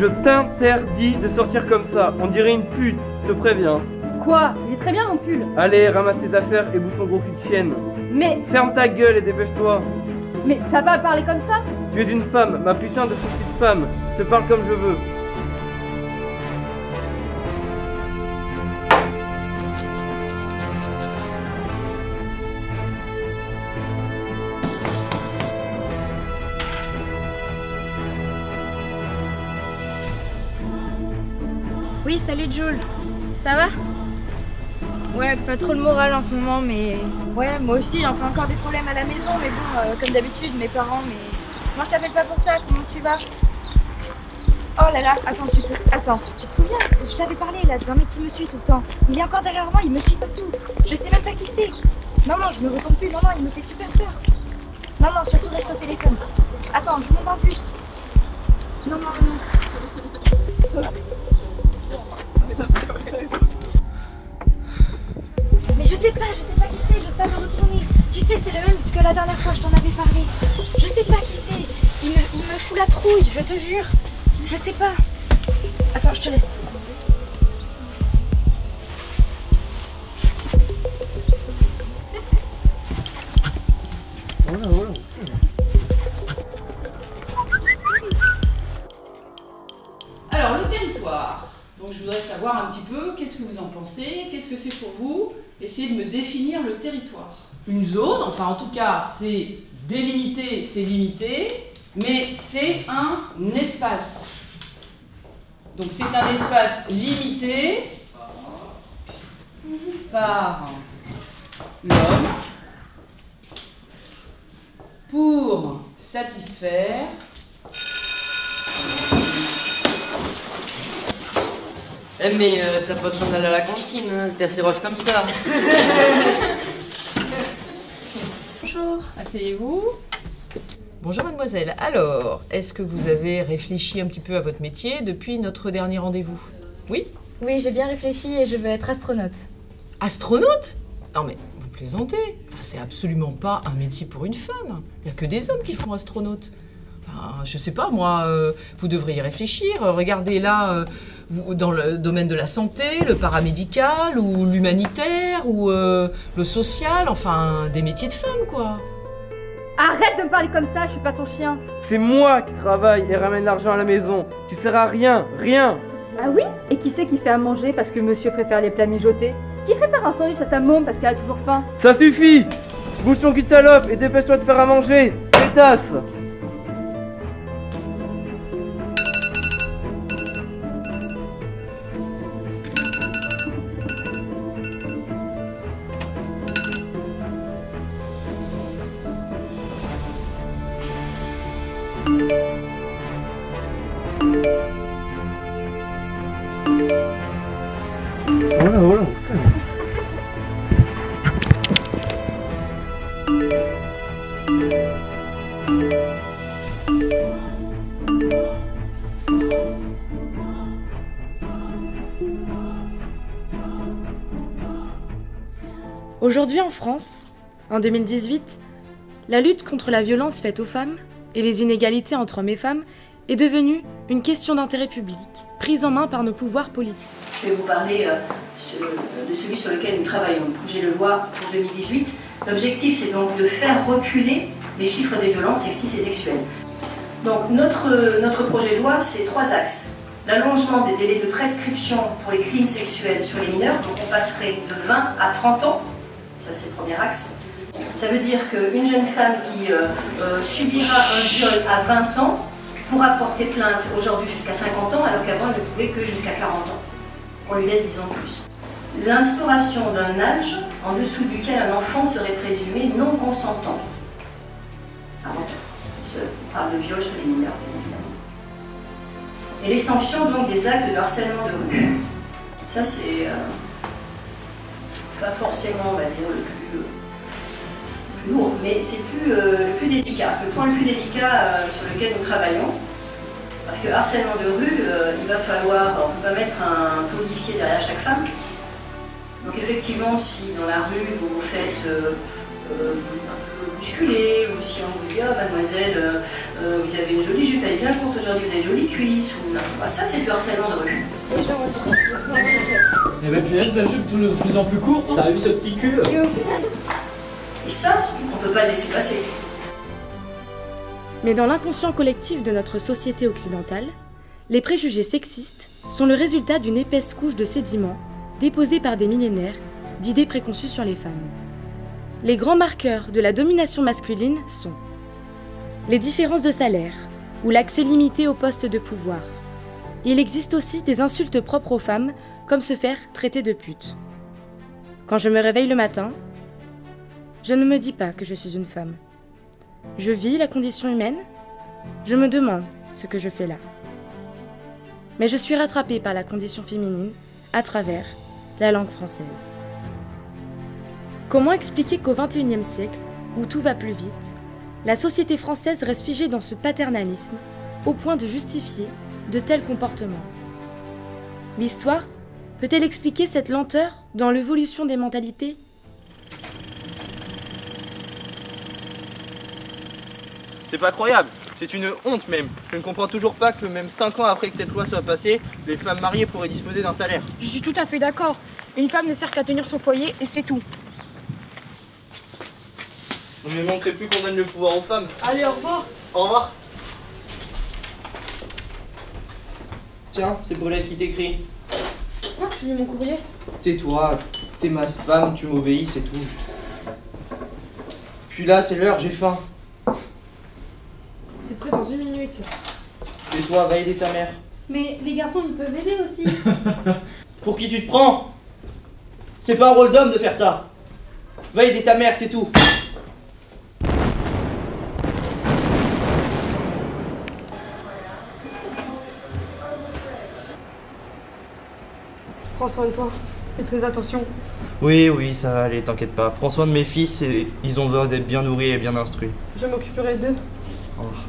Je t'interdis de sortir comme ça. On dirait une pute, je te préviens. Quoi? Il est très bien mon pull. Allez, ramasse tes affaires et bouffe ton gros cul de chienne. Mais... Ferme ta gueule et dépêche-toi. Mais ça va parler comme ça? Tu es une femme, ma putain de petite femme. Je te parle comme je veux. Oui, salut Jules. Ça va? Ouais, pas trop le moral en ce moment, mais... Ouais, moi aussi, on fait encore des problèmes à la maison, mais bon, comme d'habitude, mes parents, mais... Moi, je t'appelle pas pour ça, comment tu vas? Oh là là, attends, tu te souviens? Je t'avais parlé, là, d'un mec qui me suit tout le temps. Il est encore derrière moi, il me suit partout. Je sais même pas qui c'est. Non, je me retourne plus, non, il me fait super peur. Non, surtout reste au téléphone. Attends, je monte en plus. Non. Mais je sais pas qui c'est, j'ose pas me retourner. Tu sais, c'est le même que la dernière fois, je t'en avais parlé. Je sais pas qui c'est. Il me fout la trouille, je te jure. Je sais pas. Attends, je te laisse. Voilà. Alors, le territoire. Donc, je voudrais savoir un petit peu qu'est-ce que vous en pensez, qu'est-ce que c'est pour vous. Essayez de me définir le territoire. Une zone, enfin en tout cas, c'est délimité, c'est limité, mais c'est un espace. Donc, c'est un espace limité par l'homme pour satisfaire Mais t'as pas besoin d'aller à la cantine, hein, t'es assez roche comme ça. Bonjour, asseyez-vous. Bonjour mademoiselle, alors, est-ce que vous avez réfléchi un petit peu à votre métier depuis notre dernier rendez-vous? Oui? Oui, j'ai bien réfléchi et je veux être astronaute. Astronaute? Non mais, vous plaisantez. Enfin, c'est absolument pas un métier pour une femme. Il n'y a que des hommes qui font astronaute. Enfin, je sais pas, moi, vous devriez réfléchir. Regardez là, dans le domaine de la santé, le paramédical, ou l'humanitaire, ou le social, enfin, des métiers de femmes, quoi. Arrête de me parler comme ça, je suis pas ton chien. C'est moi qui travaille et ramène l'argent à la maison. Tu sers à rien. Ah oui? Et qui c'est qui fait à manger parce que monsieur préfère les plats mijotés? Qui prépare un sandwich à ta môme parce qu'elle a toujours faim? Ça suffit. Bouge ton cul de salope et dépêche-toi de faire à manger. Pétasse. Voilà. Aujourd'hui en France, en 2018, la lutte contre la violence faite aux femmes et les inégalités entre hommes et femmes est devenue une question d'intérêt public, prise en main par nos pouvoirs politiques. Je vais vous parler de celui sur lequel nous travaillons, le projet de loi pour 2018. L'objectif, c'est donc de faire reculer les chiffres des violences sexistes et sexuelles. Donc notre projet de loi, c'est 3 axes. L'allongement des délais de prescription pour les crimes sexuels sur les mineurs, donc on passerait de 20 à 30 ans, ça c'est le premier axe. Ça veut dire qu'une jeune femme qui subira un viol à 20 ans pourra porter plainte aujourd'hui jusqu'à 50 ans, alors qu'avant elle ne pouvait que jusqu'à 40 ans. On lui laisse 10 ans de plus. L'instauration d'un âge en dessous duquel un enfant serait présumé non consentant. On parle de viol sur les mineurs, bien évidemment. Et les sanctions donc des actes de harcèlement de rue. Ça c'est pas forcément, on va dire, le plus lourd, mais c'est le plus délicat. Le point le plus délicat sur lequel nous travaillons. Parce que harcèlement de rue, il va falloir, on ne peut pas mettre un policier derrière chaque femme. Donc effectivement, si dans la rue vous vous faites un peu bousculer, ou si on vous dit « Ah mademoiselle, vous avez une jolie jupe à la courte, aujourd'hui vous avez une jolie cuisse, ou... bah, ça c'est du harcèlement de rue. Eh ben punaise, la jupe de plus en plus courte. T'as vu ce petit cul? Et ça, on peut pas le laisser passer. Mais dans l'inconscient collectif de notre société occidentale, les préjugés sexistes sont le résultat d'une épaisse couche de sédiments déposés par des millénaires d'idées préconçues sur les femmes. Les grands marqueurs de la domination masculine sont les différences de salaire ou l'accès limité aux postes de pouvoir. Il existe aussi des insultes propres aux femmes, comme se faire traiter de pute. Quand je me réveille le matin, je ne me dis pas que je suis une femme. Je vis la condition humaine, je me demande ce que je fais là. Mais je suis rattrapée par la condition féminine à travers la langue française. Comment expliquer qu'au XXIe siècle, où tout va plus vite, la société française reste figée dans ce paternalisme au point de justifier de tels comportements? L'histoire peut-elle expliquer cette lenteur dans l'évolution des mentalités? C'est pas croyable, c'est une honte même. Je ne comprends toujours pas que même 5 ans après que cette loi soit passée, les femmes mariées pourraient disposer d'un salaire. Je suis tout à fait d'accord. Une femme ne sert qu'à tenir son foyer et c'est tout. On ne manquerait plus qu'on donne le pouvoir aux femmes. Allez, au revoir. Au revoir. Tiens, c'est Paulette qui t'écrit. Pourquoi tu lis mon courrier? Tais-toi, t'es ma femme, tu m'obéis, c'est tout. Puis là, c'est l'heure, j'ai faim. C'est prêt dans 1 minute. Tais-toi, va aider ta mère. Mais les garçons, ils peuvent aider aussi. Pour qui tu te prends? C'est pas un rôle d'homme de faire ça. Va aider ta mère, c'est tout. Prends soin de toi. Fais très attention. Oui, ça va aller, t'inquiète pas. Prends soin de mes fils et ils ont besoin d'être bien nourris et bien instruits. Je m'occuperai d'eux. Au revoir.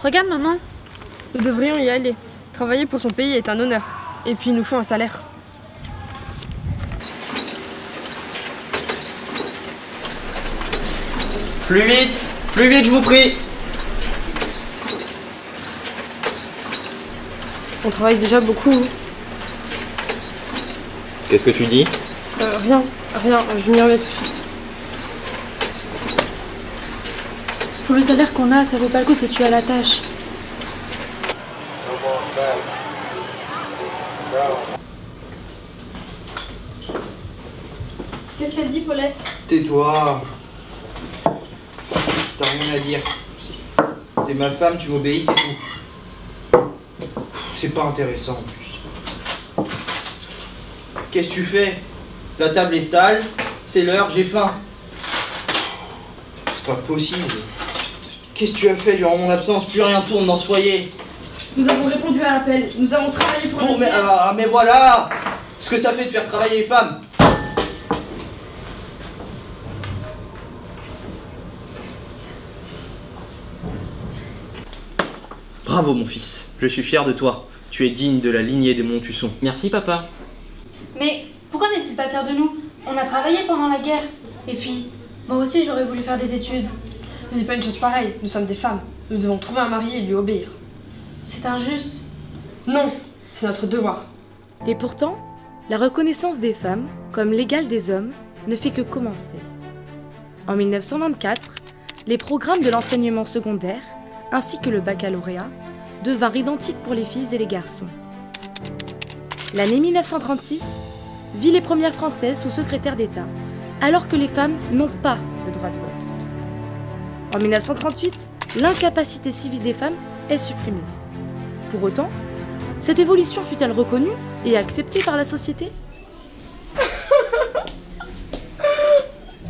Regarde, maman. Nous devrions y aller. Travailler pour son pays est un honneur. Et puis, il nous faut un salaire. Plus vite, je vous prie. On travaille déjà beaucoup. Qu'est-ce que tu dis? Rien. Je m'y remets tout de suite. Pour le salaire qu'on a, ça vaut pas le coup de se tuer à la tâche. Qu'est-ce qu'elle dit, Paulette? Tais-toi. T'as rien à dire. T'es ma femme, tu m'obéis, c'est tout. C'est pas intéressant en plus. Qu'est-ce que tu fais? La table est sale, c'est l'heure, j'ai faim. C'est pas possible. Qu'est-ce que tu as fait durant mon absence? Plus rien tourne dans ce foyer. Nous avons répondu à l'appel. Nous avons travaillé pour mais voilà ce que ça fait de faire travailler les femmes. Bravo mon fils, je suis fier de toi. Tu es digne de la lignée des Montusson. Merci papa. Mais pourquoi n'est-il pas fier de nous? On a travaillé pendant la guerre. Et puis, moi aussi j'aurais voulu faire des études. Ne dis pas une chose pareille. Nous sommes des femmes. Nous devons trouver un mari et lui obéir. C'est injuste. Non, c'est notre devoir. Et pourtant, la reconnaissance des femmes comme l'égale des hommes ne fait que commencer. En 1924, les programmes de l'enseignement secondaire, ainsi que le baccalauréat, devinrent identiques pour les filles et les garçons. L'année 1936 vit les premières Françaises sous secrétaire d'État, alors que les femmes n'ont pas le droit de vote. En 1938, l'incapacité civile des femmes est supprimée. Pour autant, cette évolution fut-elle reconnue et acceptée par la société?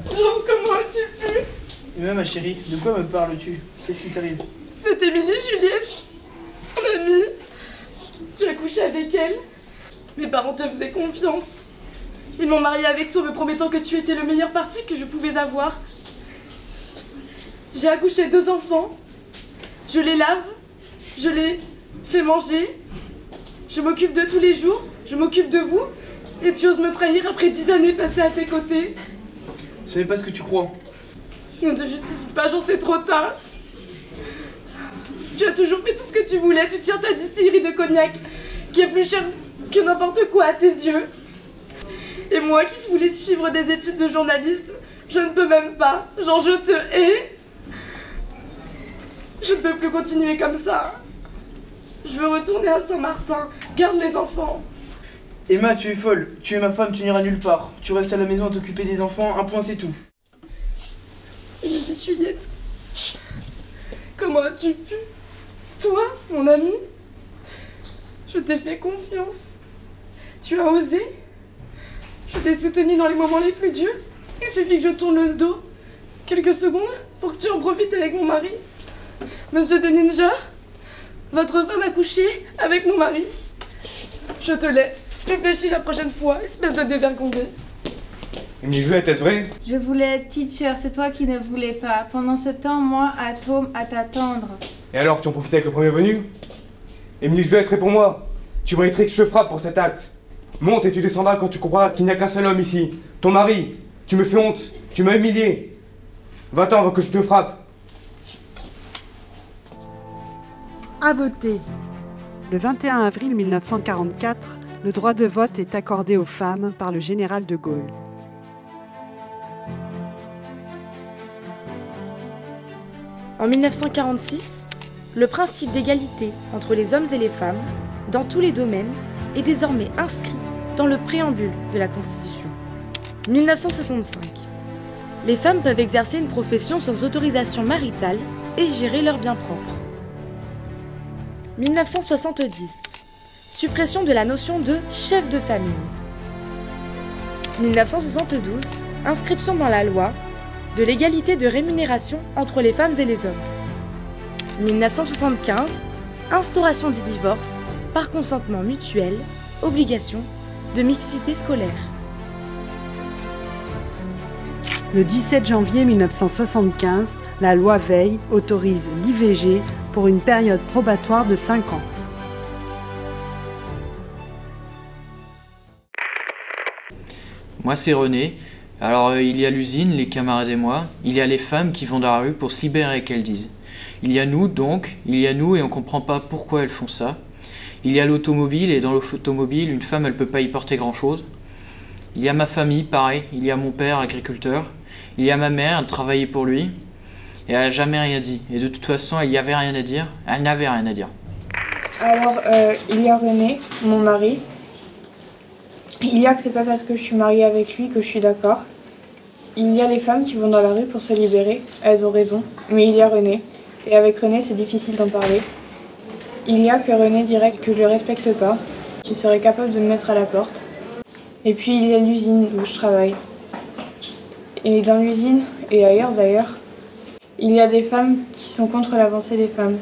Jean, comment as-tu pu? Et ma chérie, de quoi me parles-tu? Qu'est-ce qui t'arrive? C'est Émilie Juliette. Mamie, tu as couché avec elle. Mes parents te faisaient confiance. Ils m'ont mariée avec toi me promettant que tu étais le meilleur parti que je pouvais avoir. J'ai accouché 2 enfants. Je les lave. Je les fais manger. Je m'occupe d'eux tous les jours. Je m'occupe de vous. Et tu oses me trahir après 10 années passées à tes côtés. Ce n'est pas ce que tu crois. Ne te justifie pas, j'en sais trop tard. Tu as toujours fait tout ce que tu voulais, tu tiens ta distillerie de cognac, qui est plus chère que n'importe quoi à tes yeux. Et moi qui voulais suivre des études de journalisme, je ne peux même pas. Genre, je te hais. Je ne peux plus continuer comme ça. Je veux retourner à Saint-Martin. Garde les enfants. Emma, tu es folle. Tu es ma femme, tu n'iras nulle part. Tu restes à la maison à t'occuper des enfants, un point c'est tout. Mais Juliette, comment as-tu pu? Toi, mon ami, je t'ai fait confiance. Tu as osé. Je t'ai soutenu dans les moments les plus durs. Il suffit que je tourne le dos quelques secondes pour que tu en profites avec mon mari. Monsieur Deninger, votre femme a couché avec mon mari. Je te laisse. Réfléchis la prochaine fois, espèce de dévergondé. Mais Juliette, est-ce vrai? Je voulais être teacher, c'est toi qui ne voulais pas. Pendant ce temps, moi, Atome, à t'attendre. Et alors, tu en profites avec le premier venu? Émilie Juliette, réponds-moi. Tu mériterais que je te frappe pour cet acte. Monte et tu descendras quand tu comprendras qu'il n'y a qu'un seul homme ici. Ton mari. Tu me fais honte. Tu m'as humilié. Va-t'en avant que je te frappe. À voter. Le 21 avril 1944, le droit de vote est accordé aux femmes par le général de Gaulle. En 1946, le principe d'égalité entre les hommes et les femmes, dans tous les domaines, est désormais inscrit dans le préambule de la Constitution. 1965. Les femmes peuvent exercer une profession sans autorisation maritale et gérer leurs biens propres. 1970. Suppression de la notion de chef de famille. 1972. Inscription dans la loi de l'égalité de rémunération entre les femmes et les hommes. 1975. Instauration du divorce par consentement mutuel, obligation de mixité scolaire. Le 17 janvier 1975, la loi Veil autorise l'IVG pour une période probatoire de 5 ans. Moi c'est René. Alors il y a l'usine, les camarades et moi. Il y a les femmes qui vont dans la rue pour se libérer qu'elles disent. Il y a nous donc, il y a nous et on comprend pas pourquoi elles font ça. Il y a l'automobile et dans l'automobile, une femme elle peut pas y porter grand chose. Il y a ma famille, pareil. Il y a mon père, agriculteur. Il y a ma mère, elle travaillait pour lui. Et elle a jamais rien dit. Et de toute façon, elle y avait rien à dire. Elle n'avait rien à dire. Alors, il y a René, mon mari. Il y a que c'est pas parce que je suis mariée avec lui que je suis d'accord. Il y a les femmes qui vont dans la rue pour se libérer. Elles ont raison. Mais il y a René. Et avec René, c'est difficile d'en parler. Il y a que René dirait que je le respecte pas, qu'il serait capable de me mettre à la porte. Et puis il y a l'usine où je travaille. Et dans l'usine, et ailleurs d'ailleurs, il y a des femmes qui sont contre l'avancée des femmes.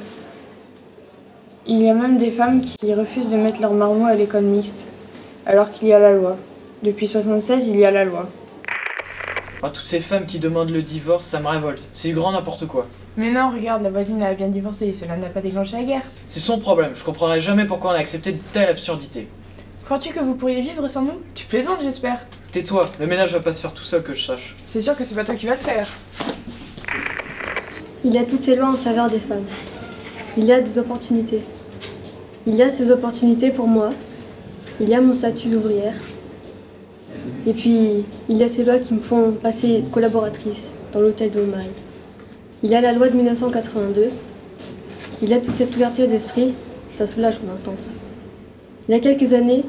Il y a même des femmes qui refusent de mettre leurs marmots à l'école mixte, alors qu'il y a la loi. Depuis 1976, il y a la loi. Oh, toutes ces femmes qui demandent le divorce, ça me révolte. C'est du grand n'importe quoi. Mais non, regarde, la voisine a bien divorcé, cela n'a pas déclenché la guerre. C'est son problème, je comprendrai jamais pourquoi on a accepté de telles absurdités. Crois-tu que vous pourriez vivre sans nous? Tu plaisantes, j'espère. Tais-toi, le ménage va pas se faire tout seul que je sache. C'est sûr que c'est pas toi qui vas le faire. Il y a toutes ces lois en faveur des femmes. Il y a des opportunités. Il y a ces opportunités pour moi. Il y a mon statut d'ouvrière. Et puis, il y a ces lois qui me font passer collaboratrice dans l'hôtel de mon mari. Il y a la loi de 1982. Il y a toute cette ouverture d'esprit. Ça soulage en un sens. Il y a quelques années,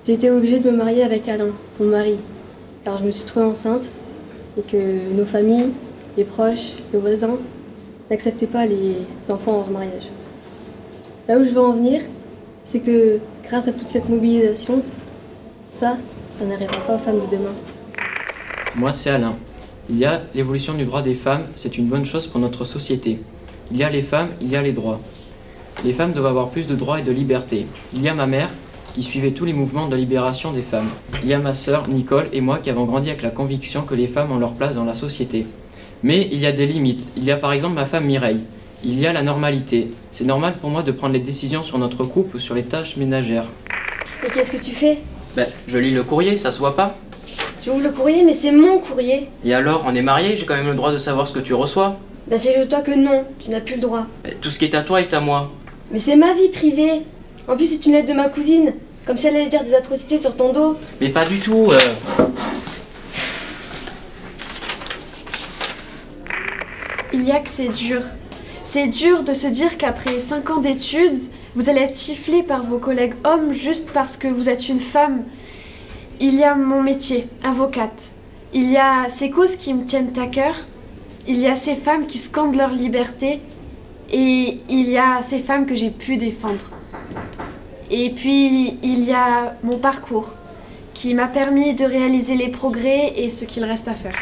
j'ai été obligée de me marier avec Alain, mon mari, car je me suis trouvée enceinte et que nos familles, les proches, les voisins n'acceptaient pas les enfants hors mariage. Là où je veux en venir, c'est que grâce à toute cette mobilisation, ça n'arrivera pas aux femmes de demain. Moi, c'est Alain. Il y a l'évolution du droit des femmes, c'est une bonne chose pour notre société. Il y a les femmes, il y a les droits. Les femmes doivent avoir plus de droits et de liberté. Il y a ma mère, qui suivait tous les mouvements de libération des femmes. Il y a ma sœur, Nicole, et moi qui avons grandi avec la conviction que les femmes ont leur place dans la société. Mais il y a des limites. Il y a par exemple ma femme Mireille. Il y a la normalité. C'est normal pour moi de prendre les décisions sur notre couple ou sur les tâches ménagères. Et qu'est-ce que tu fais? Je lis le courrier, ça se voit pas? Tu Tu ouvres le courrier, mais c'est mon courrier. Et alors, on est mariés, j'ai quand même le droit de savoir ce que tu reçois. Bah figure-toi que non, tu n'as plus le droit. Tout ce qui est à toi est à moi. Mais c'est ma vie privée. En plus, c'est une lettre de ma cousine. Comme si elle allait dire des atrocités sur ton dos. Mais pas du tout. Il y a que c'est dur. C'est dur de se dire qu'après 5 ans d'études, vous allez être sifflé par vos collègues hommes juste parce que vous êtes une femme. Il y a mon métier, avocate. Il y a ces causes qui me tiennent à cœur. Il y a ces femmes qui scandent leur liberté. Et il y a ces femmes que j'ai pu défendre. Et puis, il y a mon parcours qui m'a permis de réaliser les progrès et ce qu'il reste à faire.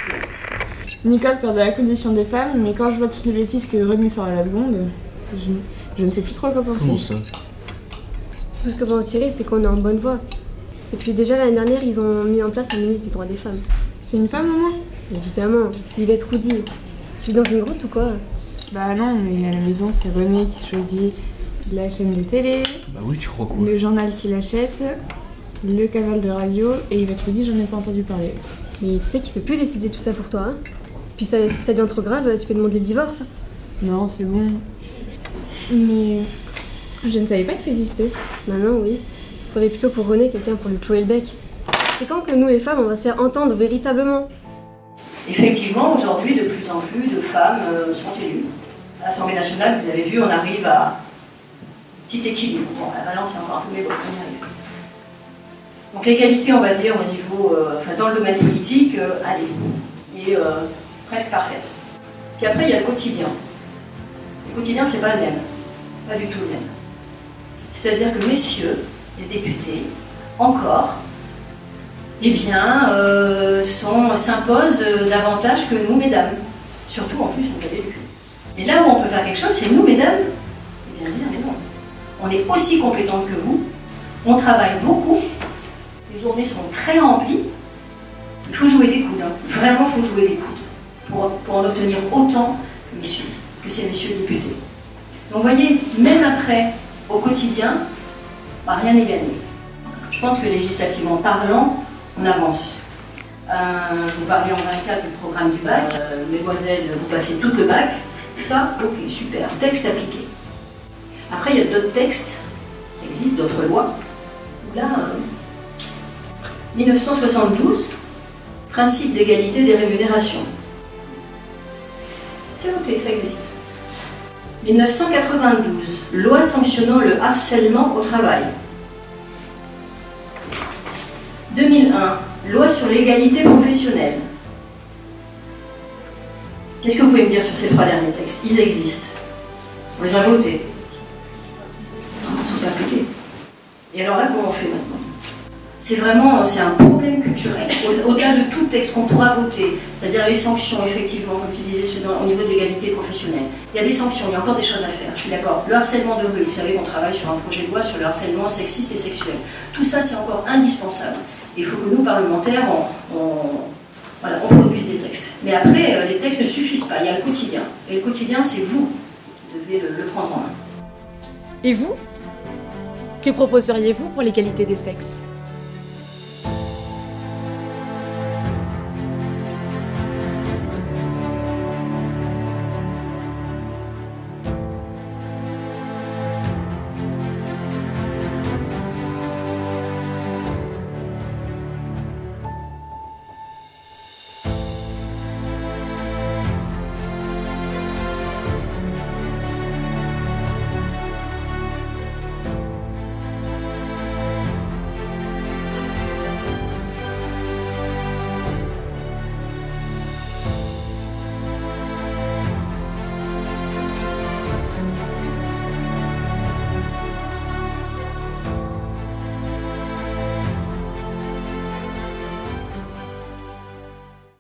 Nicole parle de la condition des femmes, mais quand je vois toutes les bêtises que René sort à la seconde, je ne sais plus trop quoi penser. Comment ça? Tout ce que va en tirer, c'est qu'on est en bonne voie. Et puis déjà l'année dernière, ils ont mis en place un ministre des droits des femmes. C'est une femme, maman? Évidemment, c'est Yvette Roudy. Tu es dans une grotte ou quoi? Bah non, mais à la maison, c'est René qui choisit la chaîne de télé, bah oui, tu crois quoi? Le journal qu'il achète, le canal de radio, et Yvette Roudy, j'en ai pas entendu parler. Mais tu sais qu'il peut plus décider tout ça pour toi, hein? Puis si ça devient trop grave, tu peux demander le divorce. Non, c'est bon. Mais je ne savais pas que ça existait. Bah non, oui. Faudrait plutôt pour René quelqu'un pour lui clouer le bec. C'est quand que nous, les femmes, on va se faire entendre véritablement? Effectivement, aujourd'hui, de plus en plus de femmes sont élues. À l'Assemblée nationale, vous avez vu, on arrive à petit équilibre. Bon, la balance est encore un peu, mais bon, on y arrive. Donc l'égalité, on va dire, au niveau, dans le domaine politique, allez, est presque parfaite. Puis après, il y a le quotidien. Le quotidien, c'est pas le même. Pas du tout le même. C'est-à-dire que messieurs, les députés, encore, eh bien, s'imposent davantage que nous, mesdames. Surtout, en plus, on est élus. Et là où on peut faire quelque chose, c'est nous, mesdames, eh bien dire, mais non. On est aussi compétentes que vous, on travaille beaucoup, les journées sont très remplies, il faut jouer des coudes, hein. Vraiment, il faut jouer des coudes pour en obtenir autant que ces messieurs députés. Donc, vous voyez, même après, au quotidien, bah, rien n'est gagné. Je pense que législativement parlant, on avance. Vous parlez en 24 du programme du bac, mesdemoiselles, vous passez tout le bac, ça, ok, super, texte appliqué. Après, il y a d'autres textes, ça existe, d'autres lois, où là, 1972, principe d'égalité des rémunérations. C'est voté, ça existe. 1992, loi sanctionnant le harcèlement au travail. 2001, loi sur l'égalité professionnelle. Qu'est-ce que vous pouvez me dire sur ces 3 derniers textes? Ils existent. On les a votés. Ils ne sont pas appliqués. Et alors là, comment on fait maintenant? C'est vraiment, c'est un problème culturel. Au-delà de tout texte qu'on pourra voter, c'est-à-dire les sanctions, effectivement, comme tu disais, au niveau de l'égalité professionnelle. Il y a des sanctions, il y a encore des choses à faire, je suis d'accord. Le harcèlement de rue, vous savez qu'on travaille sur un projet de loi sur le harcèlement sexiste et sexuel. Tout ça, c'est encore indispensable. Il faut que nous, parlementaires, on produise des textes. Mais après, les textes ne suffisent pas, il y a le quotidien. Et le quotidien, c'est vous qui devez le prendre en main. Et vous? Que proposeriez-vous pour l'égalité des sexes?